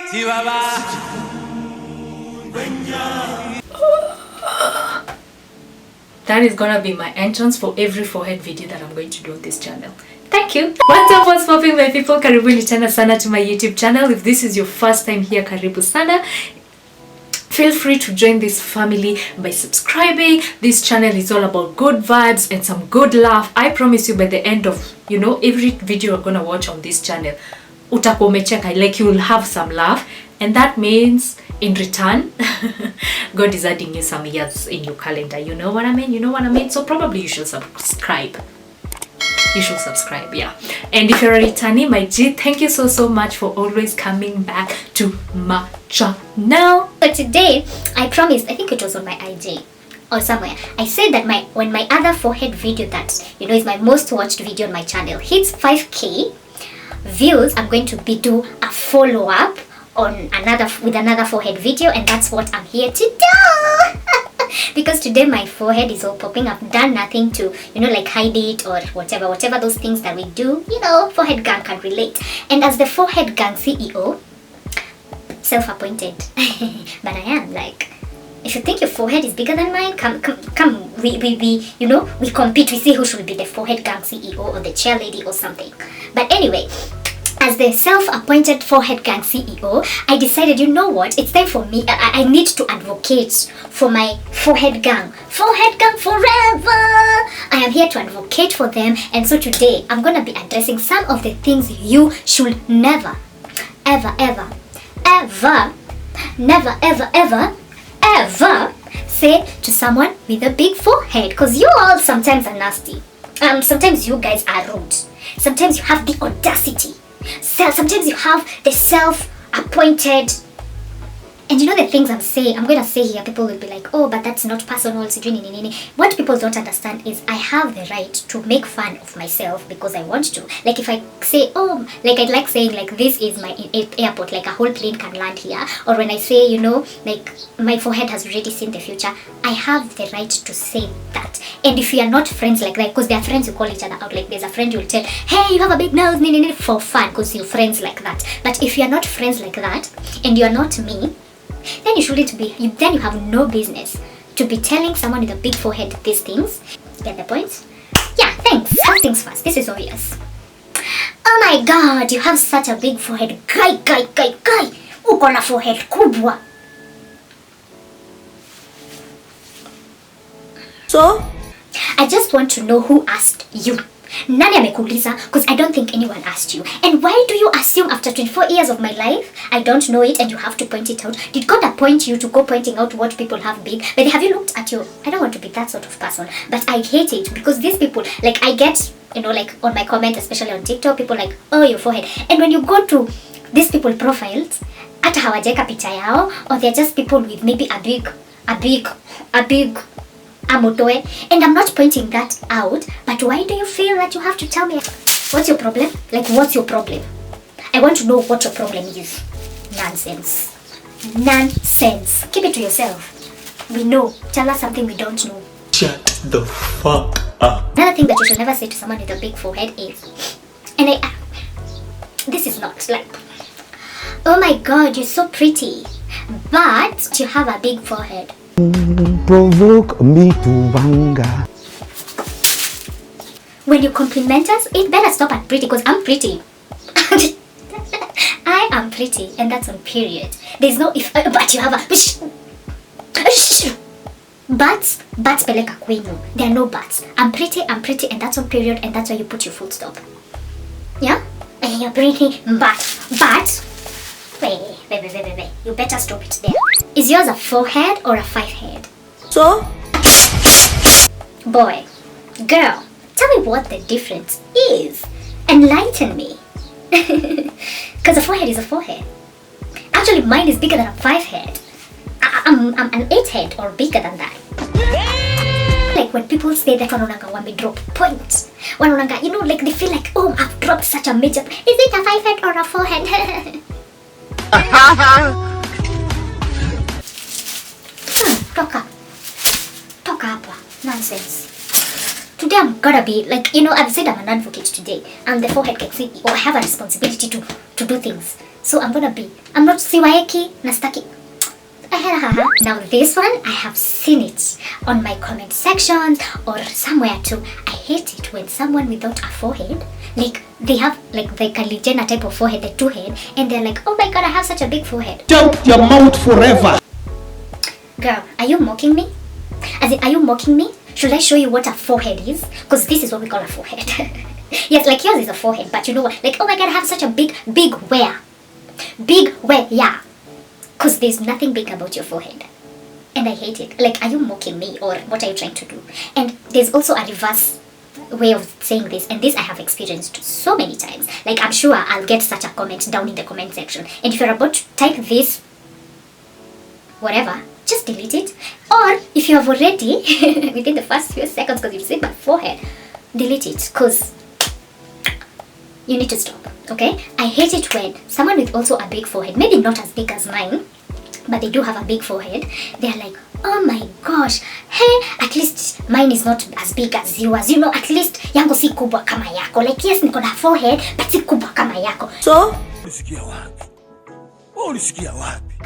That is gonna be my entrance for every forehead video that I'm going to do on this channel. Thank you. What's up, what's popping, my people? Karibuni tena sana to my YouTube channel. If this is your first time here, karibu sana. Feel free to join this family by subscribing. This channel is all about good vibes and some good laugh. I promise you, by the end of, every video you're gonna watch on this channel, utakuwa umecheka, like you will have some laugh, and that means in return God is adding you some years in your calendar. You know what I mean? So probably you should subscribe. Yeah. And if you're a returnee, my G, thank you so much for always coming back to my channel. But today I promised, I think it was on my IG or somewhere, I said that when my other forehead video that is my most watched video on my channel hits 5k views, I'm going to do a follow-up on another forehead video, and that's what I'm here to do. Because today my forehead is all popping. I've done nothing to like hide it or whatever those things that we do, forehead gang can relate. And as the forehead gang CEO, self-appointed, but I am, like, if you think your forehead is bigger than mine, come, we compete, we see who should be the forehead gang CEO or the chair lady or something. But anyway, as the self-appointed forehead gang CEO, I decided, you know what, it's time for me, I need to advocate for my forehead gang. Forehead gang forever! I am here to advocate for them, and so today I'm gonna be addressing some of the things you should never say to someone with a big forehead, because you all sometimes are nasty. Sometimes you guys are rude. Sometimes you have the audacity. Sometimes you have the self-appointed, and the things I'm going to say here, people will be like, oh, but that's not personal. What people don't understand is I have the right to make fun of myself because I want to. Like if I say, oh, like I'd like saying like this is my airport, like a whole plane can land here, or when I say, like my forehead has already seen the future, I have the right to say that. And if you are not friends like that, because there are friends who call each other out, like there's a friend you'll tell, hey, you have a big nose, for fun, because you're friends like that. But if you're not friends like that, and you're not me, then you have no business to be telling someone with a big forehead these things. Get the point? Yeah, thanks. First things first, this is obvious. Oh my god, you have such a big forehead. Guy. Uko na forehead kubwa. So? I just want to know who asked you. Nani amekuuliza? Because I don't think anyone asked you. And why do you assume after 24 years of my life I don't know it and you have to point it out? Did God appoint you to go pointing out what people have big? But have you looked at I don't want to be that sort of person, but I hate it because these people, like I get, like on my comment, especially on TikTok, people like, oh, your forehead. And when you go to these people profiles, hata hawajeka picha yao, or they're just people with maybe a big amotoe, and I'm not pointing that out, but why do you feel that you have to tell me? What's your problem? Like, what's your problem? I want to know what your problem is. Nonsense. Keep it to yourself. We know. Tell us something we don't know. Shut the fuck up. Another thing that you should never say to someone with a big forehead is, and this is not like, oh my god, you're so pretty, but you have a big forehead. Provoke me to anger. When you compliment us, it better stop at pretty, because I'm pretty. I am pretty, and that's on period. There's no if, but you have a buts peleka kwenu. There are no buts. I'm pretty, and that's on period, and that's why you put your full stop. Yeah? And you're pretty, but wait. You better stop it there. Is yours a 4-head or a 5-head? So? Boy, girl, tell me what the difference is. Enlighten me. Because a 4-head is a 4-head. Actually, mine is bigger than a 5-head. I'm an 8-head or bigger than that. Like when people say that wanonanga wame drop points. Wanonanga, like they feel like, oh, I've dropped such a major. Is it a 5-head or a 4-head? Talk up. Nonsense. Today I'm gonna be like, I've said I'm an advocate today. I'm the forehead cake CEO. I have a responsibility to do things. So I'm not siwaeki, nastaki. Now this one, I have seen it on my comment sections or somewhere too. I hate it when someone without a forehead, like they have like the Kylie Jenner type of forehead, the two head, and they're like, oh my god, I have such a big forehead. Shut your mouth forever. Girl, are you mocking me? As in, are you mocking me? Should I show you what a forehead is? Because this is what we call a forehead. Yes, like yours is a forehead, but you know what? Like, oh my god, I have such a big where? Big where? Yeah. Because there's nothing big about your forehead. And I hate it. Like, are you mocking me or what are you trying to do? And there's also a reverse way of saying this, and this I have experienced so many times. Like, I'm sure I'll get such a comment down in the comment section. And if you're about to type this, whatever, just delete it. Or if you have already, within the first few seconds, because you've seen my forehead, delete it, because you need to stop, okay? I hate it when someone with also a big forehead, maybe not as big as mine, but they do have a big forehead, they're like, oh my gosh, hey, at least mine is not as big as yours, you know, at least yangu si kubwa kama yako. Like, yes, niko na forehead, but si kubwa kama yako. So,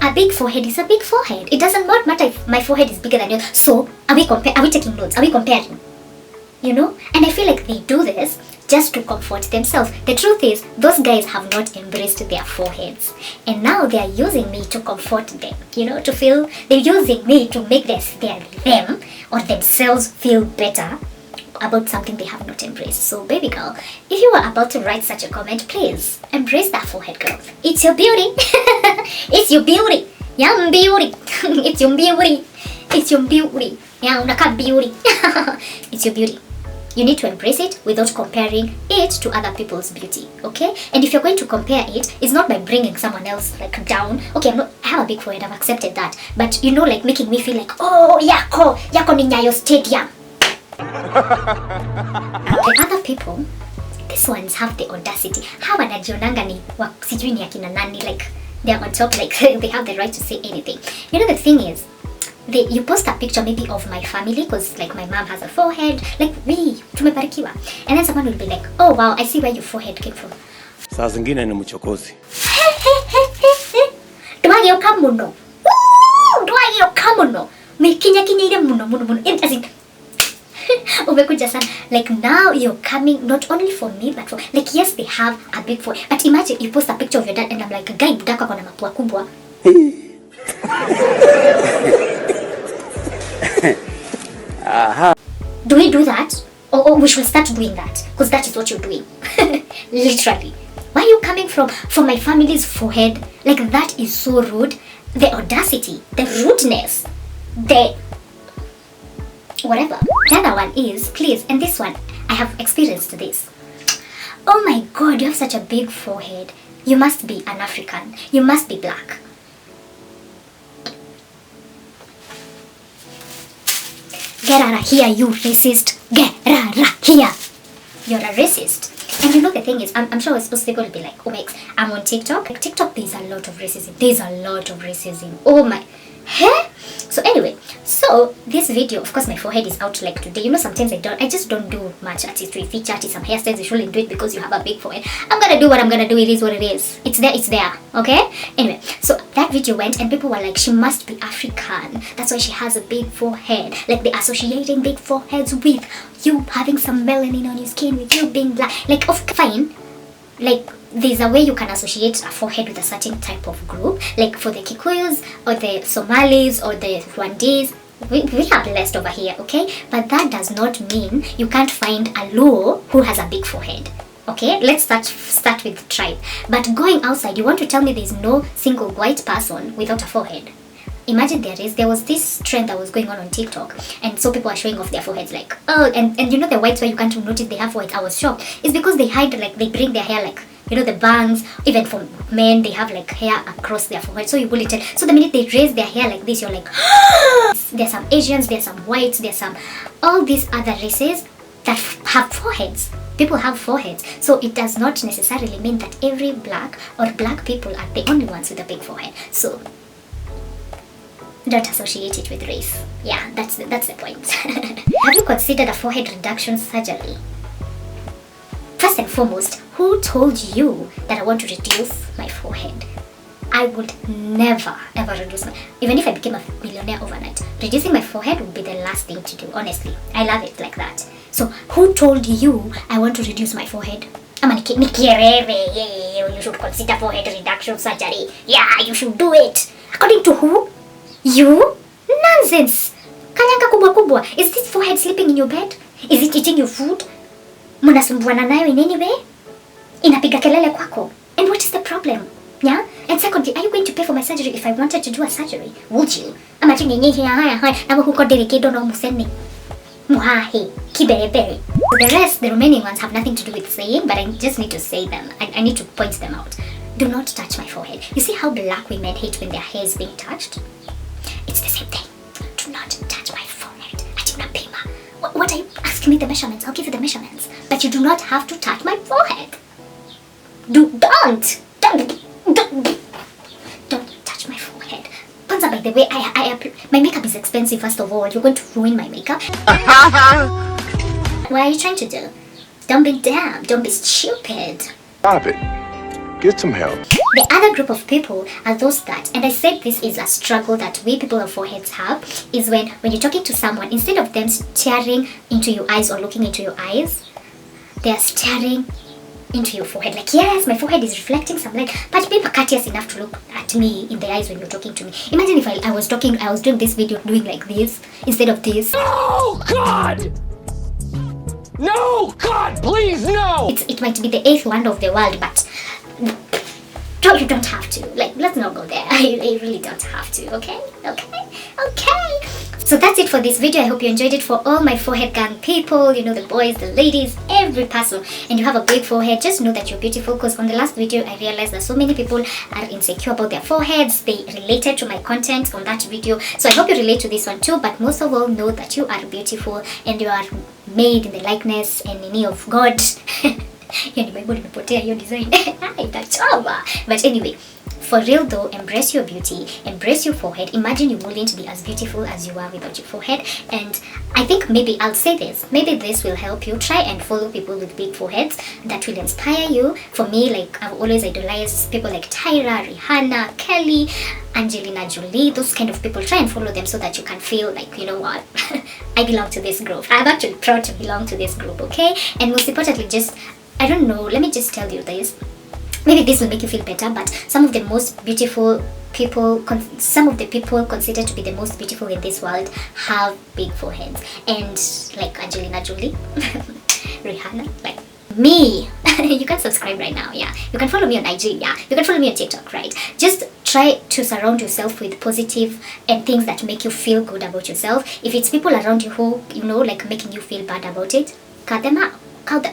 a big forehead is a big forehead. It doesn't matter if my forehead is bigger than yours. So, are we taking notes? Are we comparing? You know? And I feel like they do this just to comfort themselves. The truth is, those guys have not embraced their foreheads. And now they are using me to comfort them. You know, to feel, they're using me to make them or themselves feel better about something they have not embraced. So baby girl, if you are about to write such a comment, please embrace that forehead, girl. It's your beauty. It's your beauty. Yeah, beauty. It's your beauty. It's your beauty. Yeah, unaka beauty. It's your beauty. You need to embrace it without comparing it to other people's beauty, okay? And if you're going to compare it, it's not by bringing someone else like down. Okay, I have a big forehead, I've accepted that. But you know, like making me feel like, oh, yako ni Nyayo Stadium. The other people, these ones have the audacity. Hawa najionanga ni sijui ni akina nani, like they're on top, like they have the right to say anything. You know, the thing is, you post a picture maybe of my family, because like my mom has a forehead, like tumebarikiwa, and then someone will be like, oh wow, I see where your forehead came from. Saa zingine ni mchokozi. Duagi okamuno. Duagi okamuno. Mekinya ile muno. As in, umekuja sana. Like now you're coming not only for me but for, like, yes, they have a big forehead, but imagine you post a picture of your dad and I'm like, guy budaka kona mapua kubwa. Do we do that? Or we should start doing that, because that is what you're doing. Literally. Why are you coming from my family's forehead? Like, that is so rude. The audacity, the rudeness, the whatever. The other one is, please, and this one, I have experienced this. Oh my god, you have such a big forehead. You must be an African. You must be black. Get out of here, you racist. Get out of here. You're a racist. And you know, the thing is, I'm sure it's people will be like, oh my, I'm on TikTok. Like, TikTok, there's a lot of racism. Oh my. Huh? So anyway, so this video, of course my forehead is out like today. You know, sometimes I just don't do much artistry, feature artist, some hairstyles. You shouldn't do it because you have a big forehead. I'm gonna do what I'm gonna do. It is what it is. It's there, okay? Anyway, so that video went and people were like, she must be African. That's why she has a big forehead. Like, they're associating big foreheads with you having some melanin on your skin, with you being black. Like, fine. Like, there's a way you can associate a forehead with a certain type of group. Like for the Kikuyus or the Somalis or the Rwandese, we are blessed over here, okay? But that does not mean you can't find a Luo who has a big forehead. Okay, let's start with tribe. But going outside, you want to tell me there's no single white person without a forehead? Imagine there was this trend that was going on TikTok, and so people are showing off their foreheads, like, oh, and you know, the whites where you can't notice they have white. I was shocked. It's because they hide, like, they bring their hair, like, you know, the bangs. Even for men, they have like hair across their forehead, so you will tell. So the minute they raise their hair like this, you're like, there's some Asians, there's some whites, there's some all these other races that have foreheads. People have foreheads, so it does not necessarily mean that every black or black people are the only ones with a big forehead. So don't associate it with race. Yeah, that's the point. Have you considered a forehead reduction surgery? First and foremost, who told you that I want to reduce my forehead? I would never ever reduce my, even if I became a millionaire overnight, reducing my forehead would be the last thing to do, honestly. I love it like that. So who told you I want to reduce my forehead? Ama nikierere, yeah, you should consider forehead reduction surgery. Yeah, you should do it. According to who? You? Nonsense. Kanyanga kubwa kubwa. Is this forehead sleeping in your bed? Is it eating your food? Munasumbuana nayo in any way? Inapiga kelele kwako? And what is the problem? Yeah? And secondly, are you going to pay for my surgery if I wanted to do a surgery? Would you? Ama chingenyehe haya ama huko delicado no museni. Muhahi, kiberebere. The rest, the remaining ones have nothing to do with saying, but I just need to say them. I need to point them out. Do not touch my forehead. You see how black women hate when their hair is being touched? It's the same thing. Do not touch my forehead. Atina pima. What are you asking me the measurements? I'll give you the measurements. But you do not have to touch my forehead. Don't touch my forehead. Panza, by the way, my makeup is expensive. First of all, you're going to ruin my makeup. What are you trying to do? Don't be dumb. Don't be stupid. Stop it. Get some help. The other group of people are those that, and I said this is a struggle that we people of foreheads have, is when you're talking to someone, instead of them staring into your eyes or looking into your eyes, they are staring into your forehead. Like, yes, my forehead is reflecting some light, but be courteous enough to look at me in the eyes when you're talking to me. Imagine if I was doing this video doing like this instead of this. Oh God! No, God, please, no! It might be the 8th wonder of the world, but you don't have to. Like, let's not go there. I really don't have to, okay? Okay. So that's it for this video. I hope you enjoyed it. For all my forehead gang people, you know, the boys, the ladies, every person, and you have a big forehead, just know that you're beautiful, because on the last video I realized that so many people are insecure about their foreheads. They related to my content on that video, so I hope you relate to this one too. But most of all, know that you are beautiful and you are made in the likeness and in of God. Yani Bible imepotea hiyo design. Itachoma. But anyway, for real though, embrace your beauty, embrace your forehead. Imagine you're willing to be as beautiful as you are without your forehead. And I think maybe I'll say this, maybe this will help you. Try and follow people with big foreheads. That will inspire you. For me, like, I've always idolized people like Tyra, Rihanna, Kelly, Angelina Jolie, those kind of people. Try and follow them so that you can feel like, you know what, I belong to this group. I'm actually proud to belong to this group, okay? And most importantly, just, I don't know, let me just tell you this. Maybe this will make you feel better, but some of the most beautiful people, some of the people considered to be the most beautiful in this world have big foreheads. And like Angelina Jolie, Rihanna, like me. You can subscribe right now, yeah. You can follow me on IG, yeah. You can follow me on TikTok, right? Just try to surround yourself with positive and things that make you feel good about yourself. If it's people around you who, you know, like making you feel bad about it, cut them out.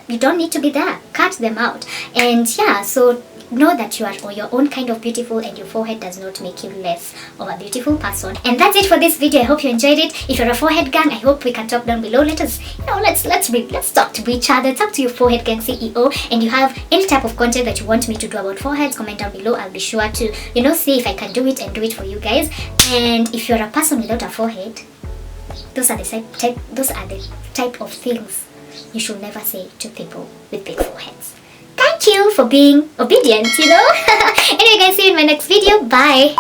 You don't need to be there. Cut them out. And yeah, so know that you are your own kind of beautiful, and your forehead does not make you less of a beautiful person. And that's it for this video. I hope you enjoyed it. If you're a forehead gang, I hope we can talk down below. Let us, you know, let's talk to each other. Talk to your forehead gang CEO. And you have any type of content that you want me to do about foreheads, comment down below. I'll be sure to, you know, see if I can do it and do it for you guys. And if you're a person without a forehead, those are the type of things you should never say to people with big foreheads. Thank you for being obedient, you know. Anyway guys, see you in my next video. Bye.